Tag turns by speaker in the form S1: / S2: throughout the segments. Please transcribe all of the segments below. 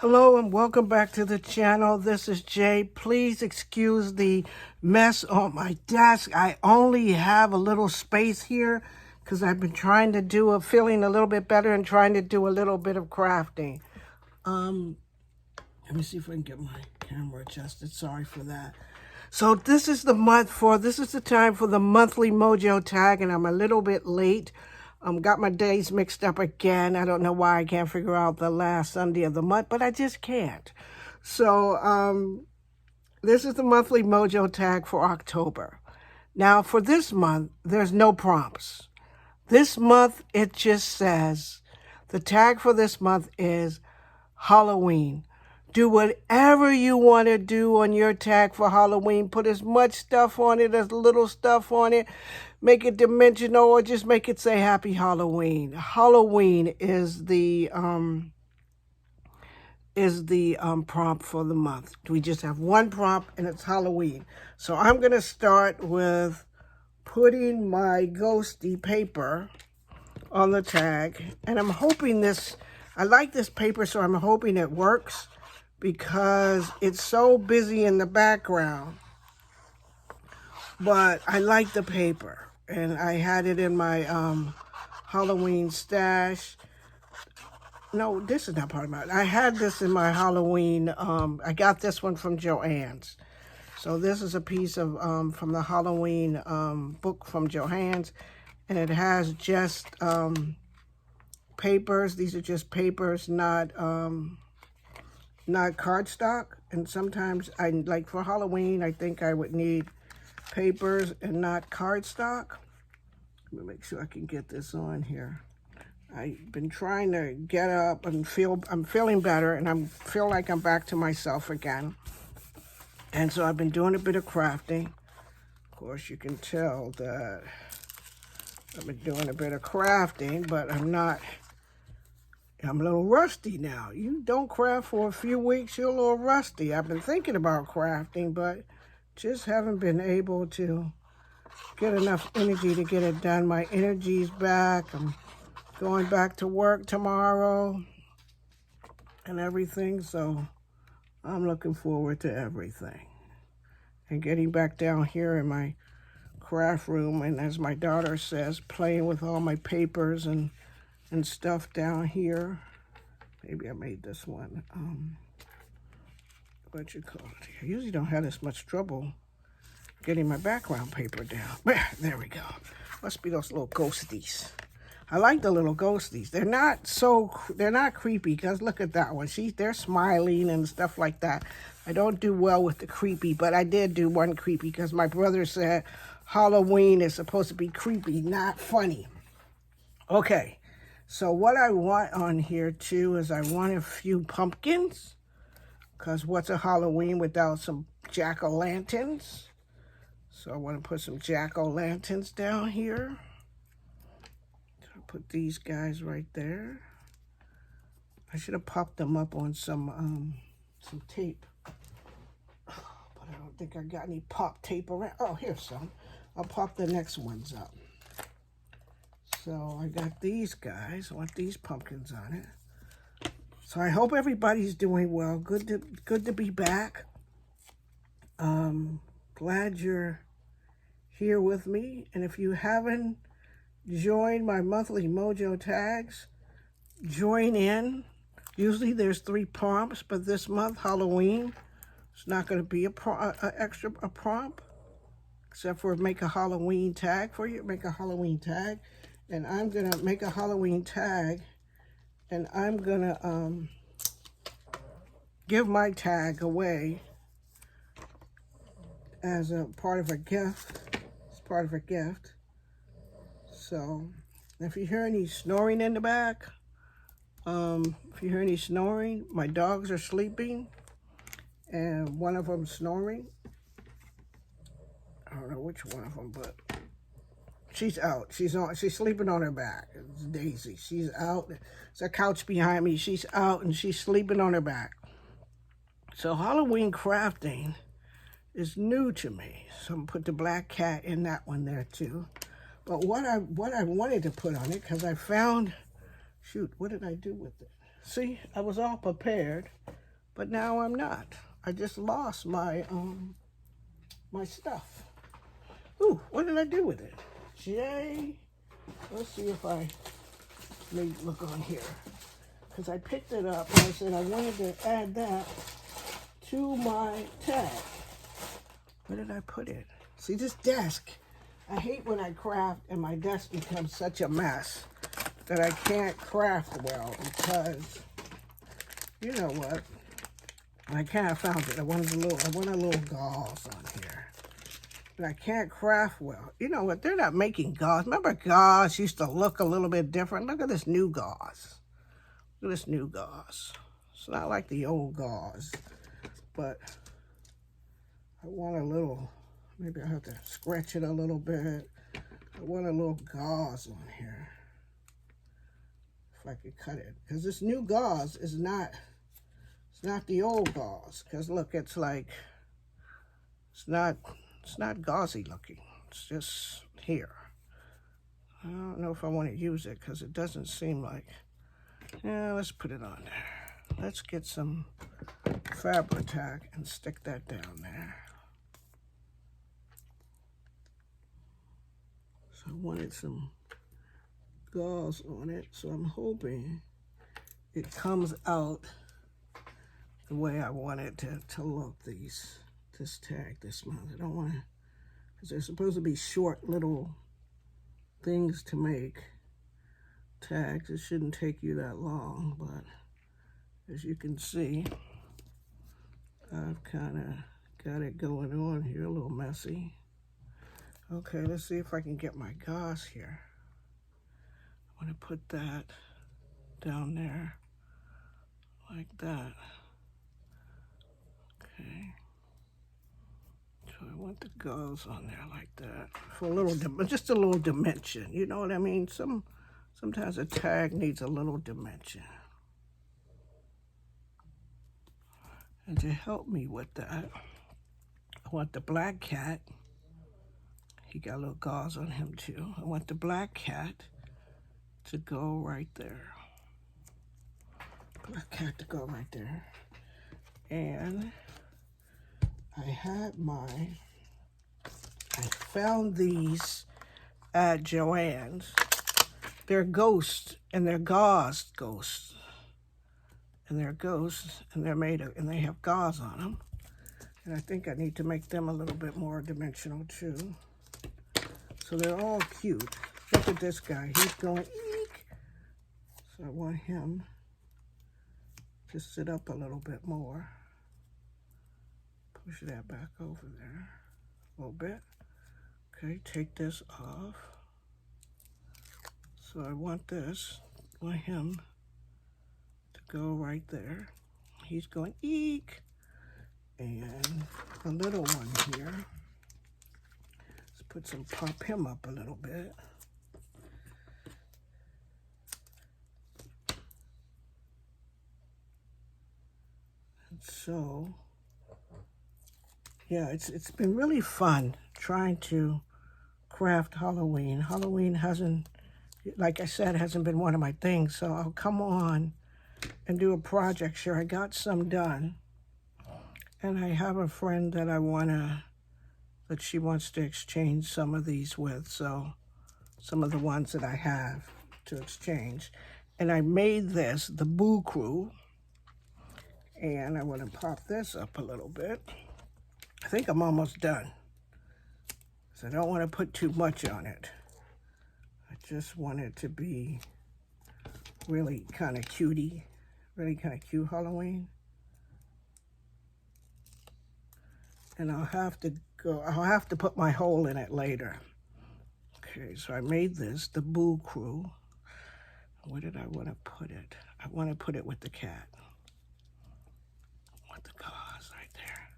S1: Hello and welcome back to the channel. This is Jay. Please excuse the mess on my desk. I only have a little space here because I've been trying to do feeling a little bit better and trying to do a little bit of crafting. Let me see if I can get my camera adjusted. Sorry for that. So this is the time for the monthly Mojo Tag, and I'm a little bit late. Got my days mixed up again. I don't know why I can't figure out the last Sunday of the month, but I just can't. So this is the monthly Mojo Tag for October. Now for this month, there's no prompts. This month, it just says, the tag for this month is Halloween. Do whatever you want to do on your tag for Halloween. Put as much stuff on it, as little stuff on it. Make it dimensional or just make it say Happy Halloween. Halloween is the prompt for the month. We just have one prompt and it's Halloween. So I'm going to start with putting my ghosty paper on the tag. And I'm hoping I like this paper, so I'm hoping it works because it's so busy in the background. But I like the paper, and I had it in my Halloween stash. No, this is not part of mine. I had this in my Halloween, I got this one from Joann's. So this is a piece of, from the Halloween book from Joann's, and it has just papers. These are just papers, not cardstock. And sometimes like for Halloween, I think I would need papers and not cardstock. Let me make sure I can get this on here. I've been trying to get up and I'm feeling better, and I feel like I'm back to myself again. And so I've been doing a bit of crafting. Of course, you can tell that I've been doing a bit of crafting, but I'm a little rusty now. You don't craft for a few weeks, you're a little rusty. I've been thinking about crafting, but just haven't been able to get enough energy to get it done. My energy's back. I'm going back to work tomorrow and everything, so I'm looking forward to everything. And getting back down here in my craft room, and as my daughter says, playing with all my papers and stuff down here. Maybe I made this one. What you call it? I usually don't have this much trouble getting my background paper down. There we go. Must be those little ghosties. I like the little ghosties. They're not creepy, because look at that one. They're smiling and stuff like that. I don't do well with the creepy, but I did do one creepy because my brother said Halloween is supposed to be creepy, not funny. Okay. So what I want on here too is I want a few pumpkins, because what's a Halloween without some jack-o'-lanterns? So I want to put some jack-o'-lanterns down here. So I'll put these guys right there. I should have popped them up on some tape, but I don't think I got any pop tape around. Oh, here's some. I'll pop the next ones up. So I got these guys. I want these pumpkins on it. So I hope everybody's doing well. Good to be back. Glad you're here with me. And if you haven't joined my monthly Mojo Tags, join in. Usually there's 3 prompts, but this month, Halloween, it's not going to be a extra prompt, except for make a Halloween tag for you. Make a Halloween tag. And I'm going to make a Halloween tag, and I'm going to give my tag away as a part of a gift. It's part of a gift. So if you hear any snoring in the back, if you hear any snoring, my dogs are sleeping, and one of them snoring. I don't know which one of them, but she's out. She's sleeping on her back. It's Daisy. She's out. There's a couch behind me. She's out and she's sleeping on her back. So Halloween crafting is new to me. So I'm gonna put the black cat in that one there too. But what I wanted to put on it, because I found, shoot, what did I do with it? See, I was all prepared. but now I'm not. I just lost my my stuff. Ooh, what did I do with it? Let's see if I may look on here. Because I picked it up and I said I wanted to add that to my tag. Where did I put it? See, this desk. I hate when I craft and my desk becomes such a mess that I can't craft well because, you know what? I kind of found it. I want a little gauze on here. But I can't craft well. You know what? They're not making gauze. Remember gauze used to look a little bit different? Look at this new gauze. Look at this new gauze. It's not like the old gauze, but I want a little, maybe I have to scratch it a little bit. I want a little gauze on here. If I could cut it. Because this new gauze is not, it's not the old gauze. Because look, it's like, it's not gauzy looking. It's just here. I don't know if I want to use it because it doesn't seem like, yeah, let's put it on there. Let's get some fabric tack and stick that down there. So I wanted some gauze on it, so I'm hoping it comes out the way I want it to look, this tag this month. I don't want to, because they're supposed to be short little things to make tags. It shouldn't take you that long, but as you can see, I've kind of got it going on here, a little messy. Okay, let's see if I can get my gauze here. I want to put that down there like that. Okay. So I want the gauze on there like that for a little, just a little dimension. You know what I mean? Sometimes a tag needs a little dimension. And to help me with that, I want the black cat. He got a little gauze on him too. I want the black cat to go right there. Black cat to go right there. And I found these at Joann's. They're ghosts, and they're gauze ghosts. And they're ghosts, and they're made of, and they have gauze on them. And I think I need to make them a little bit more dimensional too. So they're all cute. Look at this guy, he's going eek. So I want him to sit up a little bit more. Push that back over there a little bit. Okay, take this off. So I want him to go right there. He's going eek. And the little one here, pop him up a little bit. And so, yeah, it's been really fun trying to craft Halloween. Halloween hasn't, like I said, hasn't been one of my things, so I'll come on and do a project. Sure, I got some done. And I have a friend that that she wants to exchange some of these with, so some of the ones that I have to exchange. And I made this, the Boo Crew, and I want to pop this up a little bit. I think I'm almost done, so I don't want to put too much on it. I just want it to be really kind of cutie, really kind of cute Halloween. And I'll have to put my hole in it later. Okay, so I made this, the Boo Crew. Where did I want to put it? I want to put it with the cat. I want the gauze right there.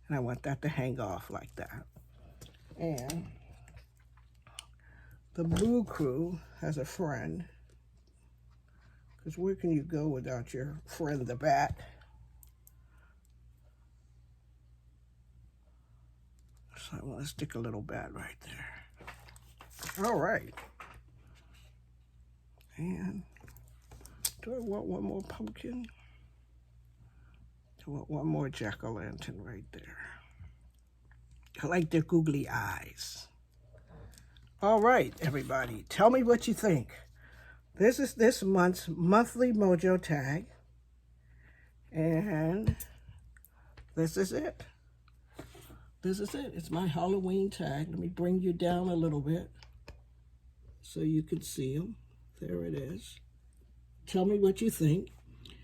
S1: And I want that to hang off like that. And the Boo Crew has a friend. Because where can you go without your friend the bat? So I want to stick a little bat right there. All right. And do I want one more pumpkin? I want one more jack-o'-lantern right there. I like their googly eyes. All right, everybody, tell me what you think. This is this month's Monthly Mojo Tag. And this is it. This is it. It's my Halloween tag. Let me bring you down a little bit so you can see them. There it is. Tell me what you think.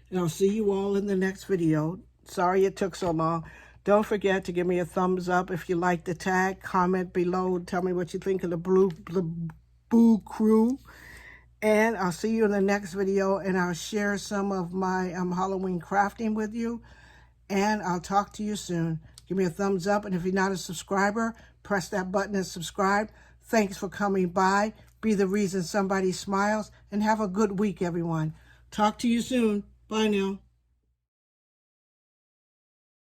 S1: And I'll see you all in the next video. Sorry it took so long. Don't forget to give me a thumbs up if you like the tag. Comment below. Tell me what you think of the Boo Crew. And I'll see you in the next video. And I'll share some of my Halloween crafting with you. And I'll talk to you soon. Give me a thumbs up. And if you're not a subscriber, press that button and subscribe. Thanks for coming by. Be the reason somebody smiles. And have a good week, everyone. Talk to you soon. Bye now.